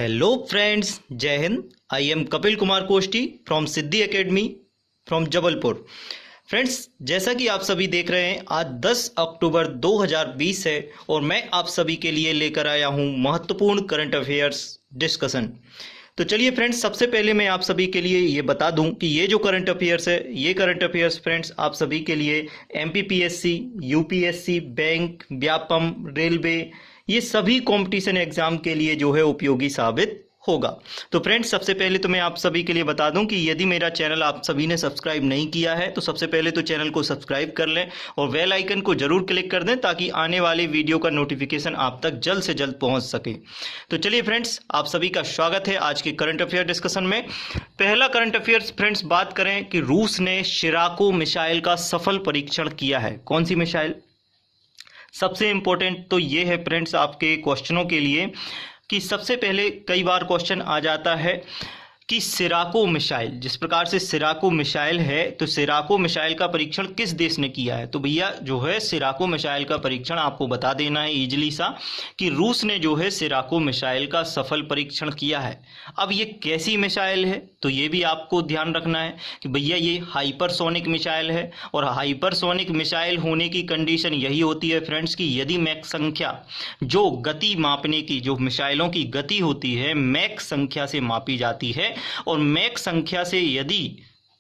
Hello friends, जय Hind. I am Kapil Kumar Koshti from Siddhi academy from Jabalpur. Friends, जैसा कि आप सभी देख रहे हैं, आज 10 अक्टूबर 2020 है और मैं आप सभी के लिए लेकर आया हूं महत्वपूर्ण करंट अफेयर्स डिस्कशन। तो चलिए फ्रेंड्स, सबसे पहले मैं आप सभी के लिए ये बता दूं कि ये जो करंट अफेयर्स है, ये करंट अफेयर्स फ्रेंड्स आप सभी के लिए MPPSC, UPSC, bank, Vyapam, railway, ये सभी कंपटीशन एग्जाम के लिए जो है उपयोगी साबित होगा। तो फ्रेंड्स, सबसे पहले तो मैं आप सभी के लिए बता दूं कि यदि मेरा चैनल आप सभी ने सब्सक्राइब नहीं किया है तो सबसे पहले तो चैनल को सब्सक्राइब कर लें और बेल आइकन को जरूर क्लिक कर दें ताकि आने वाले वीडियो का नोटिफिकेशन आप तक जल्द से जल्द पहुंच सके। तो चलिए फ्रेंड्स, आप सभी का स्वागत है आज के करंट अफेयर डिस्कशन में। पहला करंट अफेयर्स फ्रेंड्स, बात करें कि रूस ने शिराको मिसाइल का सफल परीक्षण किया है। कौन सी मिसाइल? सबसे इंपॉर्टेंट तो ये है फ्रेंड्स आपके क्वेश्चनों के लिए कि सबसे पहले कई बार क्वेश्चन आ जाता है कि सिराको मिसाइल, जिस प्रकार से सिराको मिसाइल है तो सिराको मिसाइल का परीक्षण किस देश ने किया है? तो भैया जो है सिराको मिसाइल का परीक्षण आपको बता देना है इजीली सा कि रूस ने जो है सिराको मिसाइल का सफल परीक्षण किया है। अब ये कैसी मिसाइल है तो ये भी आपको ध्यान रखना है कि भैया ये हाइपरसोनिक मिसाइल है और हाइपरसोनिक मिसाइल होने की कंडीशन यही होती है फ्रेंड्स कि यदि मैक संख्या, जो गति मापने की, जो मिसाइलों की गति होती है मैक संख्या से मापी जाती है और मैक संख्या से यदि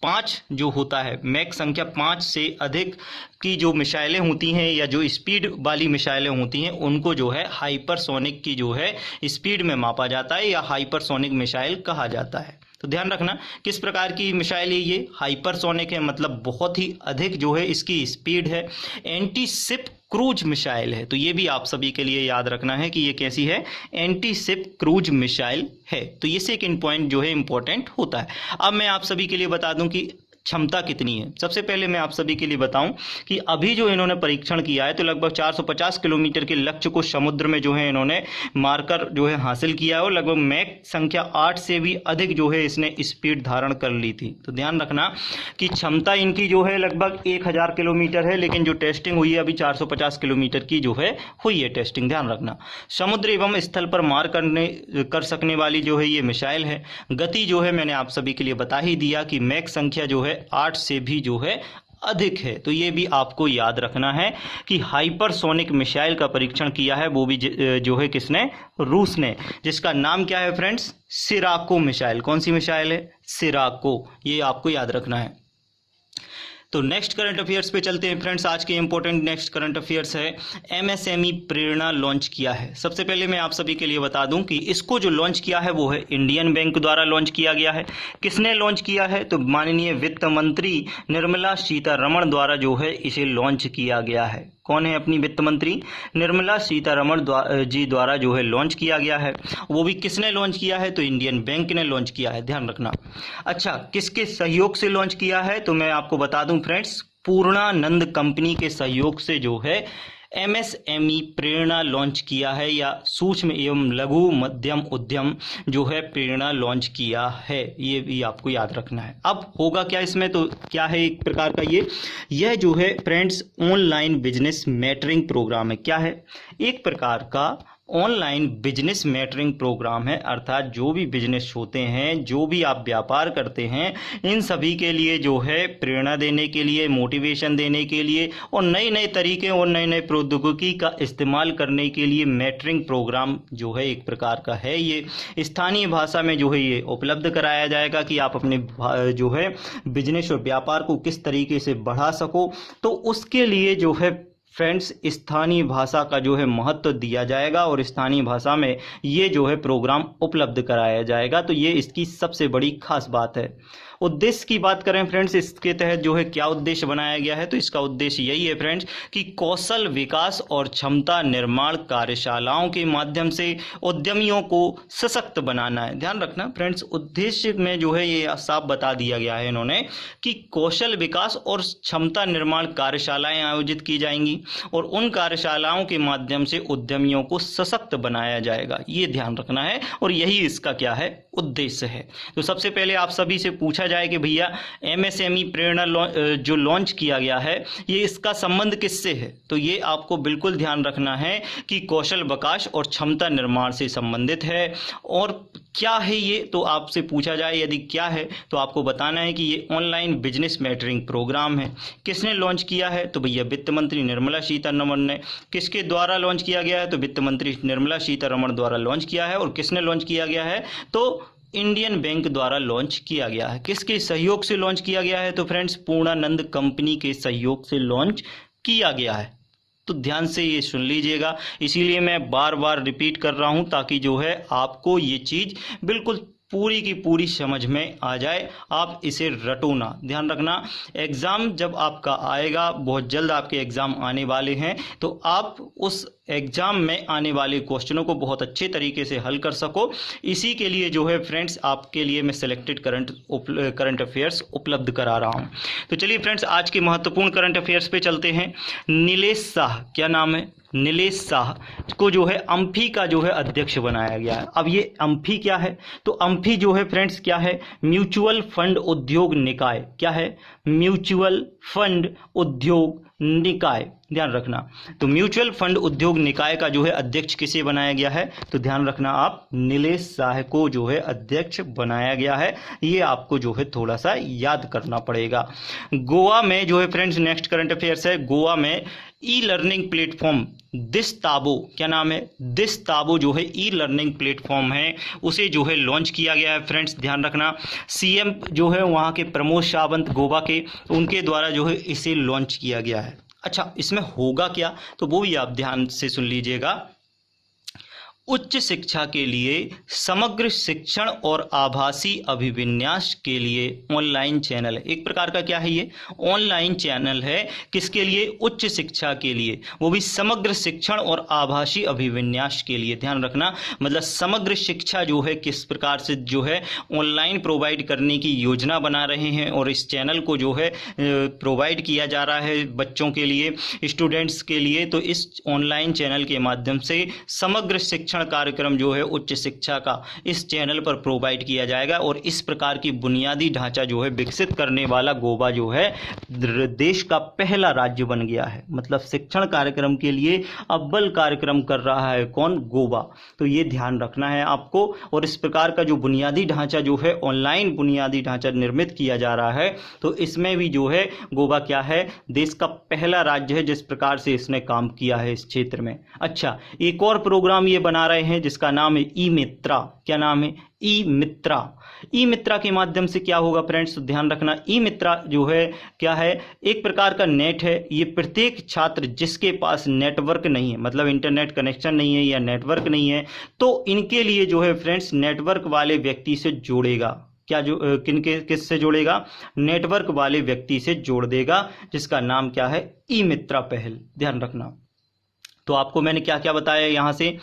5 जो होता है, मैक संख्या 5 से अधिक की जो मिसाइलें होती हैं या जो स्पीड वाली मिसाइलें होती हैं उनको जो है हाइपरसोनिक की जो है स्पीड में मापा जाता है या हाइपरसोनिक मिसाइल कहा जाता है। तो ध्यान रखना किस प्रकार की मिसाइल है ये, हाइपरसोनिक है, मतलब बहुत ही अधिक जो है इसकी स्पीड है। एंटी शिप क्रूज मिसाइल है, तो ये भी आप सभी के लिए याद रखना है कि ये कैसी है, एंटी शिप क्रूज मिसाइल है। तो ये सेकंड पॉइंट जो है इंपॉर्टेंट होता है। अब मैं आप सभी के लिए बता दूं कि क्षमता कितनी है। सबसे पहले मैं आप सभी के लिए बताऊं कि अभी जो इन्होंने परीक्षण किया है तो लगभग 450 किलोमीटर के लक्ष्य को समुद्र में जो है इन्होंने मारकर जो है हासिल किया है और लगभग मैक संख्या 8 से भी अधिक जो है इसने स्पीड धारण कर ली थी। तो ध्यान रखना कि क्षमता इनकी जो है लगभग 1000 किलोमीटर है, लेकिन जो टेस्टिंग हुई है अभी 450 किलोमीटर की जो है हुई है टेस्टिंग। ध्यान रखना समुद्र एवं स्थल पर मार कर सकने वाली जो है ये मिसाइल है। गति जो है मैंने आप सभी के लिए बता ही दिया कि मैक संख्या जो है 8 से भी जो है अधिक है। तो ये भी आपको याद रखना है कि हाइपरसोनिक मिसाइल का परीक्षण किया है वो भी जो है किसने? रूस ने, जिसका नाम क्या है फ्रेंड्स? सिराको मिसाइल। कौन सी मिसाइल है? सिराको। ये आपको याद रखना है। तो नेक्स्ट करंट अफेयर्स पे चलते हैं फ्रेंड्स। आज के इंपॉर्टेंट नेक्स्ट करंट अफेयर्स है एमएसएमई प्रेरणा लॉन्च किया है। सबसे पहले मैं आप सभी के लिए बता दूं कि इसको जो लॉन्च किया है वो है इंडियन बैंक द्वारा लॉन्च किया गया है। किसने लॉन्च किया है? तो माननीय वित्त मंत्री निर्मला सीतारमण द्वारा जो है इसे लॉन्च किया गया है। कौन है अपनी वित्त मंत्री? निर्मला सीतारमण जी द्वारा जो है लॉन्च किया गया है। वो भी किसने लॉन्च किया है? तो इंडियन बैंक ने लॉन्च किया है। ध्यान रखना। अच्छा, किसके सहयोग से लॉन्च किया है? तो मैं आपको बता दूं फ्रेंड्स, पूर्णानंद कंपनी के सहयोग से जो है एमएसएमई प्रेरणा लॉन्च किया है या सूक्ष्म एवं लघु मध्यम उद्यम जो है प्रेरणा लॉन्च किया है। ये भी आपको याद रखना है। अब होगा क्या इसमें? तो क्या है एक प्रकार का यह जो है friends online business mentoring program है। क्या है? एक प्रकार का ऑनलाइन बिजनेस मेंटरिंग प्रोग्राम है, अर्थात जो भी बिजनेस होते हैं, जो भी आप व्यापार करते हैं, इन सभी के लिए जो है प्रेरणा देने के लिए, मोटिवेशन देने के लिए और नए नए तरीके और नए नए प्रौद्योगिकी का इस्तेमाल करने के लिए मेंटरिंग प्रोग्राम जो है एक प्रकार का है। ये स्थानीय भाषा में जो है ये उपलब्ध कराया जाएगा कि आप अपने जो है बिजनेस और व्यापार को किस तरीके से बढ़ा सको। तो उसके लिए जो है फ्रेंड्स स्थानीय भाषा का जो है महत्व दिया जाएगा और स्थानीय भाषा में ये जो है प्रोग्राम उपलब्ध कराया जाएगा। तो ये इसकी सबसे बड़ी खास बात है। उद्देश्य की बात करें फ्रेंड्स, इसके तहत जो है क्या उद्देश्य बनाया गया है? तो इसका उद्देश्य यही है फ्रेंड्स कि कौशल विकास और क्षमता निर्माण कार्यशालाओं के माध्यम से उद्यमियों को सशक्त बनाना है। ध्यान रखना फ्रेंड्स, उद्देश्य में जो है ये साफ बता दिया गया है इन्होंने कि कौशल विकास और क्षमता निर्माण कार्यशालाएं आयोजित की जाएंगी। और उन कार्यशालाओं के माध्यम से उद्यमियों को सशक्त बनाया जाएगा। ये ध्यान रखना है और यही इसका क्या है, उद्देश्य है। तो सबसे पहले आप सभी से पूछा जाए कि भैया एमएसएमई प्रेरणा जो लॉन्च किया गया है ये इसका संबंध किससे है, तो ये आपको बिल्कुल ध्यान रखना है कि कौशल विकास और क्षमता निर्माण से संबंधित है। और क्या है ये, तो आपसे पूछा जाए यदि क्या है तो आपको बताना है कि ये ऑनलाइन बिजनेस मेंटरिंग प्रोग्राम है। किसने लॉन्च किया है, तो भैया वित्त मंत्री निर्मला सीतारमण ने। किसके द्वारा लॉन्च किया गया है, तो वित्त मंत्री निर्मला सीतारमण द्वारा लॉन्च किया है। और किसने लॉन्च किया गया है, तो इंडियन बैंक द्वारा लॉन्च किया गया है। किसके सहयोग से लॉन्च किया गया है, तो फ्रेंड्स पूर्णानंद कंपनी के सहयोग से लॉन्च किया गया है। तो ध्यान से ये सुन लीजिएगा, इसीलिए मैं बार बार रिपीट कर रहा हूं ताकि जो है आपको ये चीज़ बिल्कुल पूरी की पूरी समझ में आ जाए, आप इसे रटो ना। ध्यान रखना, एग्ज़ाम जब आपका आएगा, बहुत जल्द आपके एग्ज़ाम आने वाले हैं, तो आप उस एग्ज़ाम में आने वाले क्वेश्चनों को बहुत अच्छे तरीके से हल कर सको। इसी के लिए जो है फ्रेंड्स आपके लिए मैं सिलेक्टेड करंट अफेयर्स उपलब्ध करा रहा हूं। तो चलिए फ्रेंड्स आज के महत्वपूर्ण करंट अफेयर्स पे चलते हैं। नीलेश शाह, क्या नाम है, नीलेश शाह को जो है अम्फी का जो है अध्यक्ष बनाया गया है। अब ये अम्फी क्या है, तो अम्फी जो है फ्रेंड्स क्या है, म्यूचुअल फंड उद्योग निकाय। क्या है, म्यूचुअल फंड उद्योग निकाय, ध्यान रखना। तो म्यूचुअल फंड उद्योग निकाय का जो है अध्यक्ष किसे बनाया गया है, तो ध्यान रखना आप, नीलेश शाह को जो है अध्यक्ष बनाया गया है। ये आपको जो है थोड़ा सा याद करना पड़ेगा। गोवा में जो है फ्रेंड्स नेक्स्ट करंट अफेयर्स है, गोवा में ई लर्निंग प्लेटफॉर्म दिस्ताबो, क्या नाम है, दिस्ताबो जो है ई लर्निंग प्लेटफॉर्म है, उसे जो है लॉन्च किया गया है। फ्रेंड्स ध्यान रखना, सीएम जो है वहाँ के प्रमोद सावंत गोवा के, उनके द्वारा जो है इसे लॉन्च किया गया है। अच्छा, इसमें होगा क्या, तो वो भी आप ध्यान से सुन लीजिएगा। उच्च शिक्षा के लिए समग्र शिक्षण और आभासी अभिविन्यास के लिए ऑनलाइन चैनल है। एक प्रकार का क्या है, ये ऑनलाइन चैनल है, किसके लिए, उच्च शिक्षा के लिए, वो भी समग्र शिक्षण और आभासी अभिविन्यास के लिए। ध्यान रखना, मतलब समग्र शिक्षा जो है किस प्रकार से जो है ऑनलाइन प्रोवाइड करने की योजना बना रहे हैं, और इस चैनल को जो है प्रोवाइड किया जा रहा है बच्चों के लिए, स्टूडेंट्स के लिए। तो इस ऑनलाइन चैनल के माध्यम से समग्र शिक्षण कार्यक्रम जो है उच्च शिक्षा का इस चैनल पर प्रोवाइड किया जाएगा। और इस प्रकार की बुनियादी ढांचा जो है विकसित करने वाला गोवा जो है देश का पहला राज्य बन गया है। मतलब शिक्षण कार्यक्रम के लिए अव्वल कार्यक्रम कर रहा है कौन, गोवा। तो ये ध्यान रखना है आपको। और इस प्रकार का जो बुनियादी ढांचा जो है ऑनलाइन बुनियादी ढांचा निर्मित किया जा रहा है, तो इसमें भी जो है गोवा क्या है, देश का पहला राज्य है जिस प्रकार से इसने काम किया है इस क्षेत्र में। अच्छा, एक और प्रोग्राम ये बना रहे हैं जिसका नाम है ई मित्रा। क्या नाम है, ई मित्रा। ई मित्रा के माध्यम से क्या होगा फ्रेंड्स, तो ध्यान रखना, ई मित्रा जो है क्या है, एक प्रकार का नेट है। ये प्रत्येक छात्र जिसके पास नेटवर्क नहीं है, मतलब इंटरनेट कनेक्शन नहीं है या नेटवर्क नहीं है, तो इनके लिए जो है फ्रेंड्स नेटवर्क वाले व्यक्ति से जोड़ेगा। क्या जो किससे जोड़ेगा, नेटवर्क वाले व्यक्ति से जोड़ देगा, जिसका नाम क्या है, ई मित्रा पहल। ध्यान रखना। तो आपको मैंने क्या क्या बताया यहाँ से,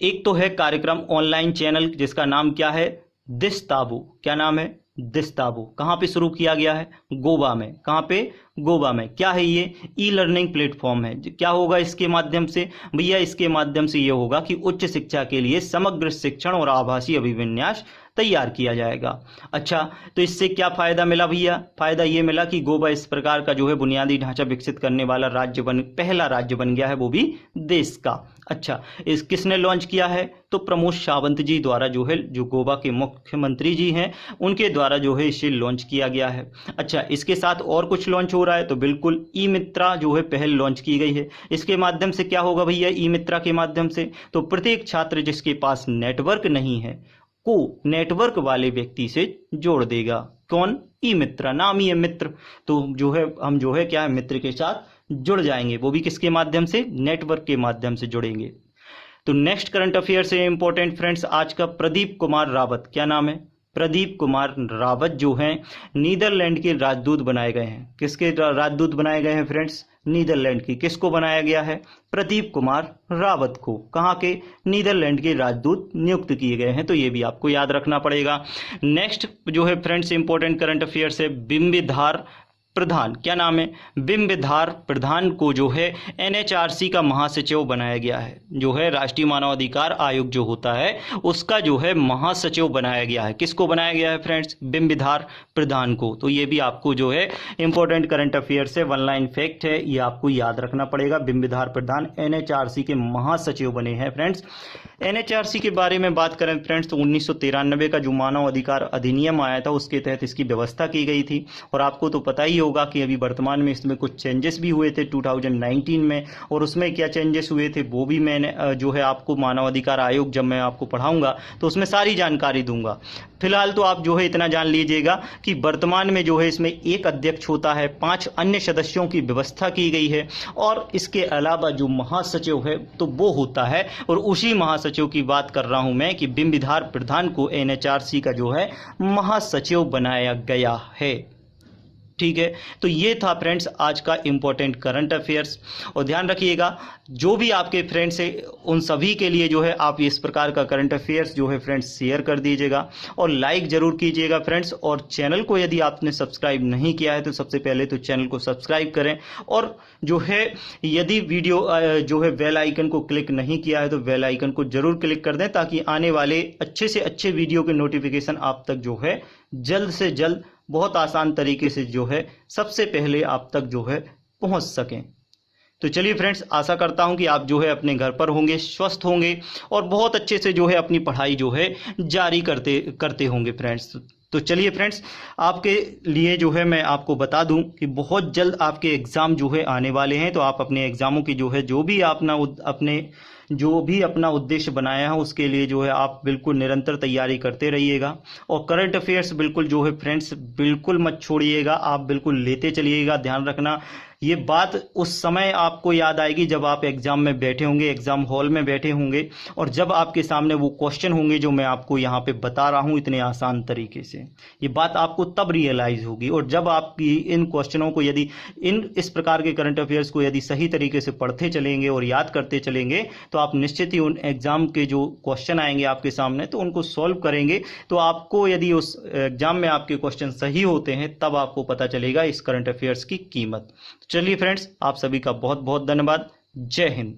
एक तो है कार्यक्रम ऑनलाइन चैनल जिसका नाम क्या है, दिस्ताबो। क्या नाम है, दिस्ताबो। कहाँ पे शुरू किया गया है, गोवा में। कहाँ पे, गोवा में। क्या है ये, ई लर्निंग प्लेटफॉर्म है। क्या होगा इसके माध्यम से, भैया इसके माध्यम से ये होगा कि उच्च शिक्षा के लिए समग्र शिक्षण और आभासी अभिविन्यास तैयार किया जाएगा। अच्छा, तो इससे क्या फायदा मिला भैया, फायदा ये मिला कि गोवा इस प्रकार का जो है बुनियादी ढांचा विकसित करने वाला राज्य पहला राज्य बन गया है, वो भी देश का। अच्छा, इस किसने लॉन्च किया है, तो प्रमोद सावंत जी द्वारा जो है, जो गोवा के मुख्यमंत्री जी हैं, उनके द्वारा जो है इसे लॉन्च किया गया है। अच्छा, इसके साथ और कुछ लॉन्च हो रहा है, तो बिल्कुल ई मित्रा जो है पहल लॉन्च की गई है। इसके माध्यम से क्या होगा भैया, ई मित्रा के माध्यम से तो प्रत्येक छात्र जिसके पास नेटवर्क नहीं है को नेटवर्क वाले व्यक्ति से जोड़ देगा। कौन, ई मित्रा, नाम ही है मित्र। तो जो है हम जो है क्या है, मित्र के साथ जुड़ जाएंगे, वो भी किसके माध्यम से, नेटवर्क के माध्यम से जुड़ेंगे। तो नेक्स्ट करंट अफेयर से इंपॉर्टेंट फ्रेंड्स आज का, प्रदीप कुमार रावत। क्या नाम है, प्रदीप कुमार रावत जो हैं नीदरलैंड के राजदूत बनाए गए हैं। किसके राजदूत बनाए गए हैं फ्रेंड्स, नीदरलैंड की। किसको बनाया गया है, प्रदीप कुमार रावत को। कहाँ के, नीदरलैंड के राजदूत नियुक्त किए गए हैं। तो ये भी आपको याद रखना पड़ेगा। नेक्स्ट जो है फ्रेंड्स इंपॉर्टेंट करंट अफेयर्स है, बिंबिधार प्रधान, क्या नाम है, बिंबिधार प्रधान को जो है एनएचआरसी का महासचिव बनाया गया है। जो है राष्ट्रीय मानवाधिकार आयोग जो होता है उसका जो है महासचिव बनाया गया है। किसको बनाया गया है फ्रेंड्स, बिंबिधार प्रधान को। तो ये भी आपको जो है इंपॉर्टेंट करंट अफेयर से वन लाइन फैक्ट है, ये आपको याद रखना पड़ेगा। बिंबिधार प्रधान एनएचआरसी के महासचिव बने हैं फ्रेंड्स। एनएचआरसी के बारे में बात करें फ्रेंड्स तो 1993 का जो मानव अधिकार अधिनियम आया था उसके तहत इसकी व्यवस्था की गई थी। और आपको तो पता ही होगा कि अभी वर्तमान में इसमें कुछ चेंजेस भी हुए थे 2019 में, और उसमें क्या चेंजेस हुए थे वो भी मैंने जो है आपको मानव अधिकार आयोग जब मैं आपको पढ़ाऊंगा तो उसमें सारी जानकारी दूंगा। फिलहाल तो आप जो है इतना जान लीजिएगा कि वर्तमान में जो है इसमें एक अध्यक्ष होता है, 5 अन्य सदस्यों की व्यवस्था की गई है, और इसके अलावा जो महासचिव है तो वो होता है, और उसी महासचिव की बात कर रहा हूं मैं कि बिंबिधार प्रधान को एनएचआरसी का जो है महासचिव बनाया गया है। ठीक है, तो ये था फ्रेंड्स आज का इंपॉर्टेंट करंट अफेयर्स। और ध्यान रखिएगा जो भी आपके फ्रेंड्स हैं उन सभी के लिए जो है आप इस प्रकार का करंट अफेयर्स जो है फ्रेंड्स शेयर कर दीजिएगा और लाइक जरूर कीजिएगा फ्रेंड्स। और चैनल को यदि आपने सब्सक्राइब नहीं किया है तो सबसे पहले तो चैनल को सब्सक्राइब करें, और जो है यदि वीडियो जो है बेल आइकन को क्लिक नहीं किया है तो बेल आइकन को जरूर क्लिक कर दें, ताकि आने वाले अच्छे से अच्छे वीडियो के नोटिफिकेशन आप तक जो है जल्द से जल्द बहुत आसान तरीके से जो है सबसे पहले आप तक जो है पहुंच सकें। तो चलिए फ्रेंड्स, आशा करता हूं कि आप जो है अपने घर पर होंगे, स्वस्थ होंगे और बहुत अच्छे से जो है अपनी पढ़ाई जो है जारी करते होंगे फ्रेंड्स। तो चलिए फ्रेंड्स, आपके लिए जो है मैं आपको बता दूं कि बहुत जल्द आपके एग्ज़ाम जो है आने वाले हैं। तो आप अपने एग्ज़ामों की जो है जो भी अपना उद्देश्य बनाया है उसके लिए जो है आप बिल्कुल निरंतर तैयारी करते रहिएगा। और करंट अफेयर्स बिल्कुल जो है फ्रेंड्स बिल्कुल मत छोड़िएगा, आप बिल्कुल लेते चलिएगा। ध्यान रखना ये बात उस समय आपको याद आएगी जब आप एग्जाम में बैठे होंगे, एग्जाम हॉल में बैठे होंगे, और जब आपके सामने वो क्वेश्चन होंगे जो मैं आपको यहाँ पे बता रहा हूँ इतने आसान तरीके से। ये बात आपको तब रियलाइज होगी। और जब आप इन क्वेश्चनों को यदि इस प्रकार के करंट अफेयर्स को यदि सही तरीके से पढ़ते चलेंगे और याद करते चलेंगे तो आप निश्चित ही उन एग्जाम के जो क्वेश्चन आएंगे आपके सामने तो उनको सॉल्व करेंगे। तो आपको यदि उस एग्जाम में आपके क्वेश्चन सही होते हैं तब आपको पता चलेगा इस करंट अफेयर्स की कीमत। चलिए फ्रेंड्स, आप सभी का बहुत बहुत धन्यवाद। जय हिंद।